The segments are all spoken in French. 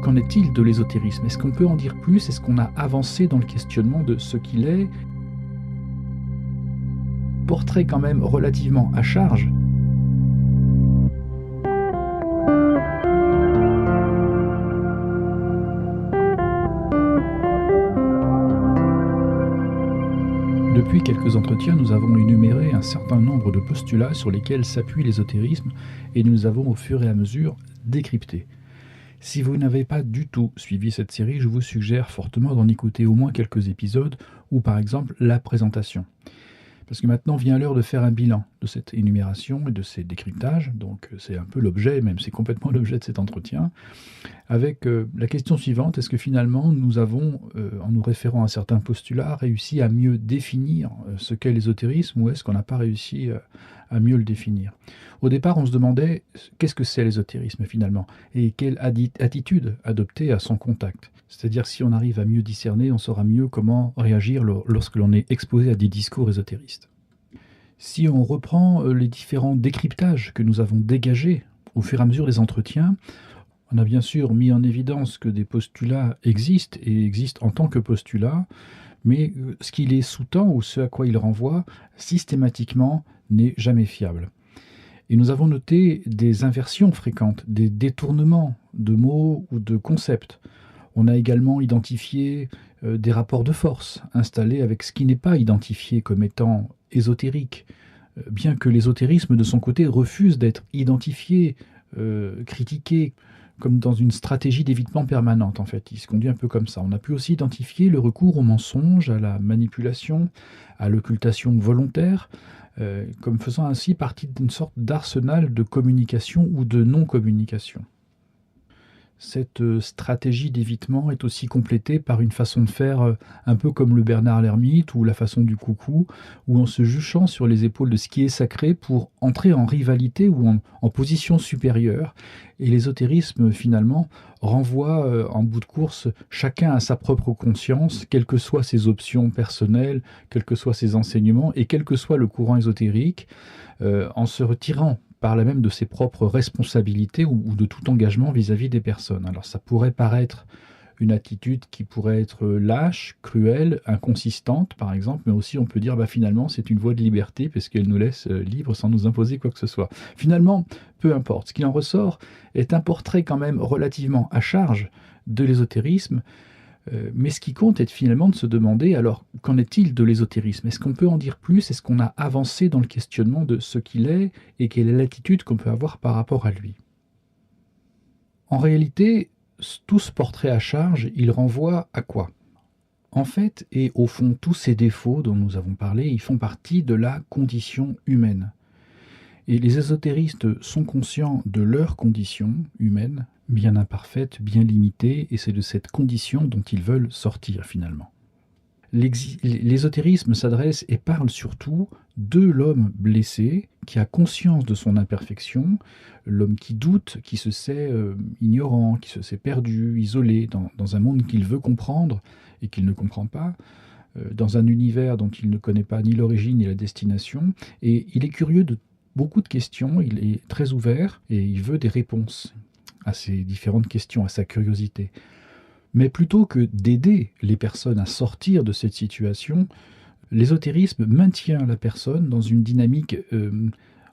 qu'en est-il de l'ésotérisme? Est-ce qu'on peut en dire plus? Est-ce qu'on a avancé dans le questionnement de ce qu'il est? Portrait quand même relativement à charge. Depuis quelques entretiens, nous avons énuméré un certain nombre de postulats sur lesquels s'appuie l'ésotérisme et nous avons au fur et à mesure décrypté. Si vous n'avez pas du tout suivi cette série, je vous suggère fortement d'en écouter au moins quelques épisodes ou par exemple la présentation. Parce que maintenant vient l'heure de faire un bilan de cette énumération et de ces décryptages, donc c'est un peu l'objet, même c'est complètement l'objet de cet entretien, avec la question suivante: est-ce que finalement nous avons, en nous référant à certains postulats, réussi à mieux définir ce qu'est l'ésotérisme, ou est-ce qu'on n'a pas réussi à mieux le définir? Au départ, on se demandait qu'est-ce que c'est l'ésotérisme finalement, et quelle attitude adopter à son contact. C'est-à-dire si on arrive à mieux discerner, on saura mieux comment réagir lorsque l'on est exposé à des discours ésotéristes. Si on reprend les différents décryptages que nous avons dégagés au fur et à mesure des entretiens, on a bien sûr mis en évidence que des postulats existent et existent en tant que postulats, mais ce qui les sous-tend ou ce à quoi ils renvoient systématiquement n'est jamais fiable. Et nous avons noté des inversions fréquentes, des détournements de mots ou de concepts. On a également identifié des rapports de force installés avec ce qui n'est pas identifié comme étant ésotérique, bien que l'ésotérisme de son côté refuse d'être identifié, critiqué, comme dans une stratégie d'évitement permanente en fait. Il se conduit un peu comme ça. On a pu aussi identifier le recours au mensonge, à la manipulation, à l'occultation volontaire, comme faisant ainsi partie d'une sorte d'arsenal de communication ou de non-communication. Cette stratégie d'évitement est aussi complétée par une façon de faire un peu comme le Bernard l'ermite ou la façon du coucou, où on se juchant sur les épaules de ce qui est sacré pour entrer en rivalité ou en position supérieure. Et l'ésotérisme, finalement, renvoie en bout de course chacun à sa propre conscience, quelles que soient ses options personnelles, quels que soient ses enseignements et quel que soit le courant ésotérique, en se retirant par là même de ses propres responsabilités ou de tout engagement vis-à-vis des personnes. Alors ça pourrait paraître une attitude qui pourrait être lâche, cruelle, inconsistante par exemple, mais aussi on peut dire finalement c'est une voie de liberté parce qu'elle nous laisse libres sans nous imposer quoi que ce soit. Finalement, peu importe, ce qu'il en ressort est un portrait quand même relativement à charge de l'ésotérisme, mais ce qui compte est finalement de se demander, alors qu'en est-il de l'ésotérisme? Est-ce qu'on peut en dire plus? Est-ce qu'on a avancé dans le questionnement de ce qu'il est et quelle est l'attitude qu'on peut avoir par rapport à lui? En réalité, tout ce portrait à charge, il renvoie à quoi? En fait, et au fond, tous ces défauts dont nous avons parlé, ils font partie de la condition humaine. Et les ésotéristes sont conscients de leur condition humaine, bien imparfaite, bien limitée, et c'est de cette condition dont ils veulent sortir finalement. L'ésotérisme s'adresse et parle surtout de l'homme blessé, qui a conscience de son imperfection, l'homme qui doute, qui se sait ignorant, qui se sait perdu, isolé, dans un monde qu'il veut comprendre et qu'il ne comprend pas, dans un univers dont il ne connaît pas ni l'origine ni la destination, et il est curieux de beaucoup de questions, il est très ouvert et il veut des réponses à ces différentes questions, à sa curiosité. Mais plutôt que d'aider les personnes à sortir de cette situation, l'ésotérisme maintient la personne dans une dynamique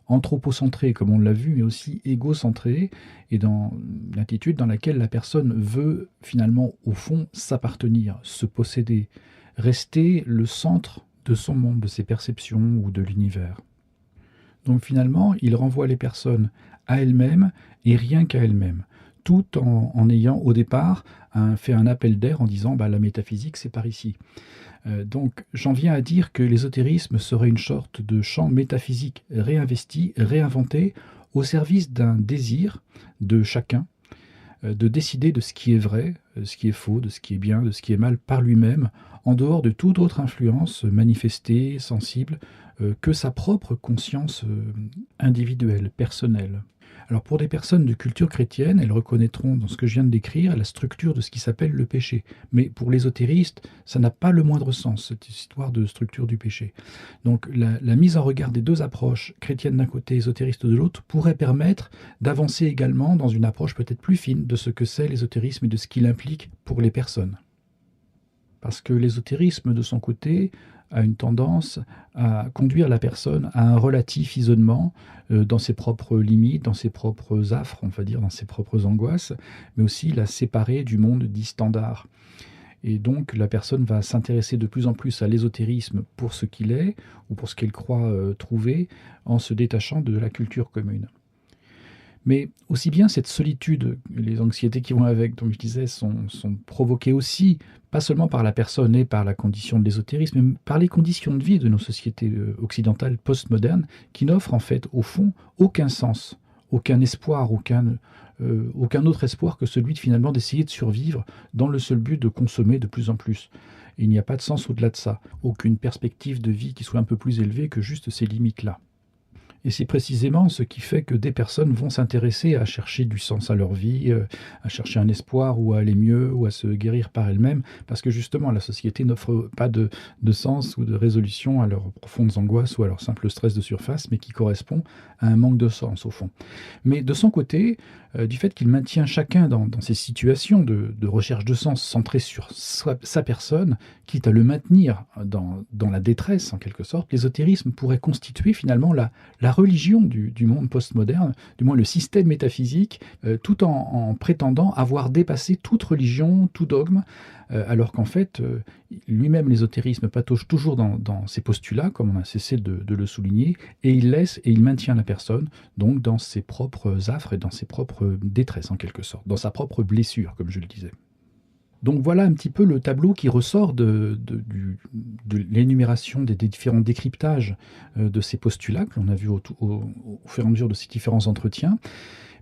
anthropocentrée, comme on l'a vu, mais aussi égocentrée, et dans l'attitude dans laquelle la personne veut finalement, au fond, s'appartenir, se posséder, rester le centre de son monde, de ses perceptions ou de l'univers. Donc finalement, il renvoie les personnes à elles-mêmes et rien qu'à elles-mêmes, tout en ayant au départ fait un appel d'air en disant la métaphysique c'est par ici. Donc j'en viens à dire que l'ésotérisme serait une sorte de champ métaphysique réinvesti, réinventé au service d'un désir de chacun, de décider de ce qui est vrai, de ce qui est faux, de ce qui est bien, de ce qui est mal par lui-même, en dehors de toute autre influence manifestée, sensible, que sa propre conscience individuelle, personnelle. Alors pour des personnes de culture chrétienne, elles reconnaîtront dans ce que je viens de décrire la structure de ce qui s'appelle le péché. Mais pour l'ésotéristes, ça n'a pas le moindre sens, cette histoire de structure du péché. Donc la mise en regard des deux approches, chrétienne d'un côté, ésotériste de l'autre, pourrait permettre d'avancer également dans une approche peut-être plus fine de ce que c'est l'ésotérisme et de ce qu'il implique pour les personnes. Parce que l'ésotérisme, de son côté, a une tendance à conduire la personne à un relatif isolement dans ses propres limites, dans ses propres affres, on va dire, dans ses propres angoisses, mais aussi la séparer du monde dit standard. Et donc la personne va s'intéresser de plus en plus à l'ésotérisme pour ce qu'il est, ou pour ce qu'elle croit trouver, en se détachant de la culture commune. Mais aussi bien cette solitude, les anxiétés qui vont avec, donc je disais, sont provoquées aussi, pas seulement par la personne et par la condition de l'ésotérisme, mais par les conditions de vie de nos sociétés occidentales postmodernes, qui n'offrent en fait, au fond, aucun sens, aucun espoir, aucun autre espoir que celui de finalement d'essayer de survivre dans le seul but de consommer de plus en plus. Et il n'y a pas de sens au-delà de ça, aucune perspective de vie qui soit un peu plus élevée que juste ces limites-là. Et c'est précisément ce qui fait que des personnes vont s'intéresser à chercher du sens à leur vie, à chercher un espoir ou à aller mieux ou à se guérir par elles-mêmes, parce que justement la société n'offre pas de sens ou de résolution à leurs profondes angoisses ou à leur simple stress de surface, mais qui correspond à un manque de sens au fond. Mais de son côté, du fait qu'il maintient chacun dans ces situations de recherche de sens centrées sur sa personne, quitte à le maintenir dans la détresse en quelque sorte, l'ésotérisme pourrait constituer finalement la religion du monde postmoderne, du moins le système métaphysique, tout en prétendant avoir dépassé toute religion, tout dogme, alors qu'en fait, lui-même l'ésotérisme patauge toujours dans ces postulats, comme on a cessé de le souligner, et il maintient la personne donc dans ses propres affres et dans ses propres détresses en quelque sorte, dans sa propre blessure, comme je le disais. Donc voilà un petit peu le tableau qui ressort de l'énumération des différents décryptages de ces postulats que l'on a vus au fur et à mesure de ces différents entretiens.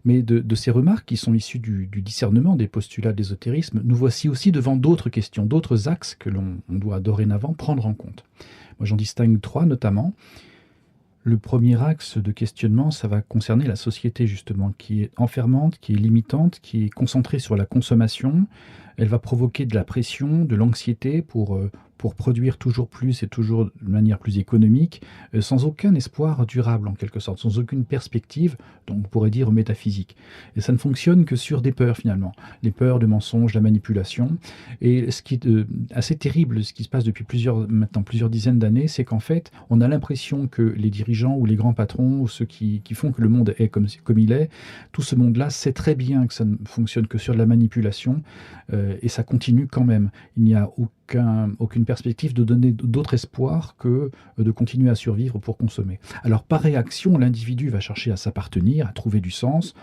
Mais de ces remarques qui sont issues du discernement des postulats de l'ésotérisme, nous voici aussi devant d'autres questions, d'autres axes que l'on doit dorénavant prendre en compte. Moi j'en distingue 3 notamment. Le premier axe de questionnement, ça va concerner la société justement, qui est enfermante, qui est limitante, qui est concentrée sur la consommation. Elle va provoquer de la pression, de l'anxiété pour produire toujours plus et toujours de manière plus économique, sans aucun espoir durable en quelque sorte, sans aucune perspective, donc on pourrait dire métaphysique. Et ça ne fonctionne que sur des peurs finalement, les peurs de mensonges, la manipulation. Et ce qui est assez terrible, ce qui se passe depuis maintenant plusieurs dizaines d'années, c'est qu'en fait, on a l'impression que les dirigeants ou les grands patrons, ou ceux qui font que le monde est comme il est, tout ce monde-là sait très bien que ça ne fonctionne que sur de la manipulation, et ça continue quand même. Il n'y a aucune perspective de donner d'autre espoir que de continuer à survivre pour consommer. Alors par réaction, l'individu va chercher à s'appartenir, à trouver du sens,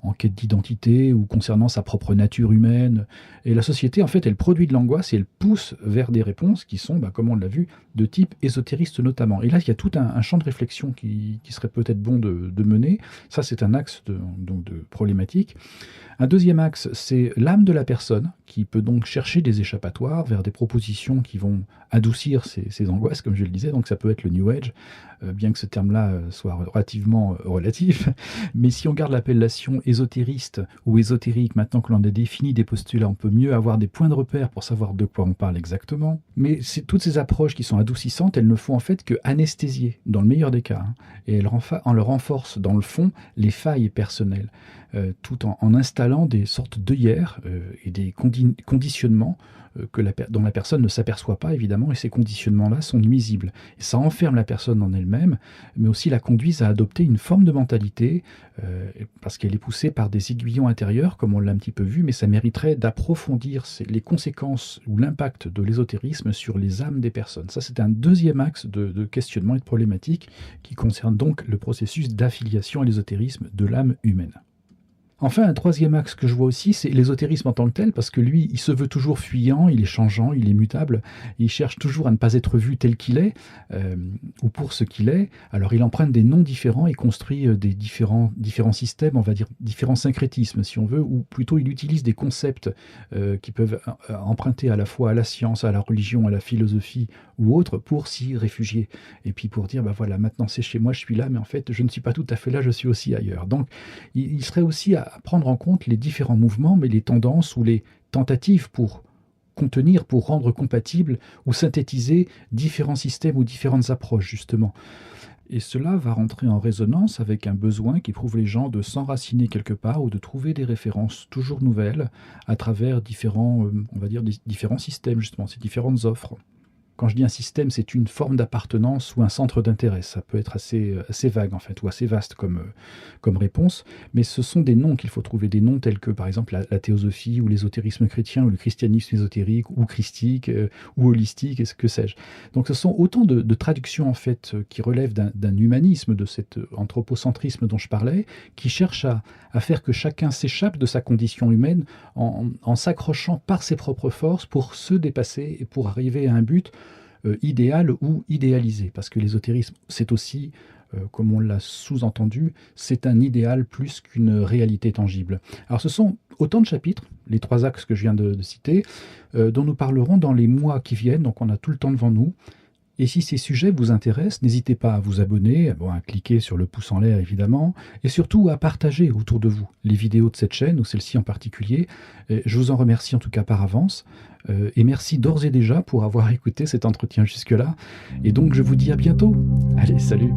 en quête d'identité ou concernant sa propre nature humaine. Et la société, en fait, elle produit de l'angoisse et elle pousse vers des réponses qui sont, comme on l'a vu, de type ésotériste notamment. Et là, il y a tout un champ de réflexion qui serait peut-être bon de mener. Ça, c'est un axe de problématique. Un deuxième axe, c'est l'âme de la personne, qui peut donc chercher des échappatoires vers des propositions qui vont adoucir ses angoisses, comme je le disais. Donc ça peut être le New Age, bien que ce terme-là soit relativement relatif. Mais si on garde l'appellation ésotériste ou ésotérique, maintenant que l'on a défini des postulats, on peut mieux avoir des points de repère pour savoir de quoi on parle exactement. Mais toutes ces approches qui sont adoucissantes, elles ne font en fait que anesthésier, dans le meilleur des cas, et elles leur renforcent dans le fond les failles personnelles, tout en installant des sortes d'œillères et des conditionnements dont la personne ne s'aperçoit pas évidemment, et ces conditionnements-là sont nuisibles. Et ça enferme la personne en elle-même, mais aussi la conduisent à adopter une forme de mentalité, parce qu'elle est poussée par des aiguillons intérieurs, comme on l'a un petit peu vu, mais ça mériterait d'approfondir les conséquences ou l'impact de l'ésotérisme sur les âmes des personnes. Ça, c'est un deuxième axe de questionnement et de problématique qui concerne donc le processus d'affiliation à l'ésotérisme de l'âme humaine. Enfin, un troisième axe que je vois aussi, c'est l'ésotérisme en tant que tel, parce que lui, il se veut toujours fuyant, il est changeant, il est mutable, il cherche toujours à ne pas être vu tel qu'il est, euh, ou pour ce qu'il est. Alors il emprunte des noms différents et construit des différents systèmes, on va dire différents syncrétismes, si on veut, ou plutôt il utilise des concepts qui peuvent emprunter à la fois à la science, à la religion, à la philosophie ou autre, pour s'y réfugier. Et puis pour dire, bah voilà, maintenant c'est chez moi, je suis là, mais en fait, je ne suis pas tout à fait là, je suis aussi ailleurs. Donc, il serait aussi à prendre en compte les différents mouvements, mais les tendances ou les tentatives pour contenir, pour rendre compatibles ou synthétiser différents systèmes ou différentes approches, justement. Et cela va rentrer en résonance avec un besoin qu'éprouvent les gens de s'enraciner quelque part ou de trouver des références toujours nouvelles à travers différents, on va dire, différents systèmes, justement, ces différentes offres. Quand je dis un système, c'est une forme d'appartenance ou un centre d'intérêt. Ça peut être assez vague, en fait, ou assez vaste comme réponse. Mais ce sont des noms qu'il faut trouver. Des noms tels que, par exemple, la théosophie ou l'ésotérisme chrétien ou le christianisme ésotérique ou christique ou holistique, et ce que sais-je. Donc ce sont autant de traductions, en fait, qui relèvent d'un humanisme, de cet anthropocentrisme dont je parlais, qui cherche à faire que chacun s'échappe de sa condition humaine en s'accrochant par ses propres forces pour se dépasser et pour arriver à un but idéal ou idéalisé. Parce que l'ésotérisme, c'est aussi, comme on l'a sous-entendu, c'est un idéal plus qu'une réalité tangible. Alors ce sont autant de chapitres, les 3 axes que je viens de citer, dont nous parlerons dans les mois qui viennent, donc on a tout le temps devant nous. Et si ces sujets vous intéressent, n'hésitez pas à vous abonner, à cliquer sur le pouce en l'air évidemment, et surtout à partager autour de vous les vidéos de cette chaîne, ou celle-ci en particulier. Je vous en remercie en tout cas par avance, et merci d'ores et déjà pour avoir écouté cet entretien jusque-là. Et donc je vous dis à bientôt. Allez, salut!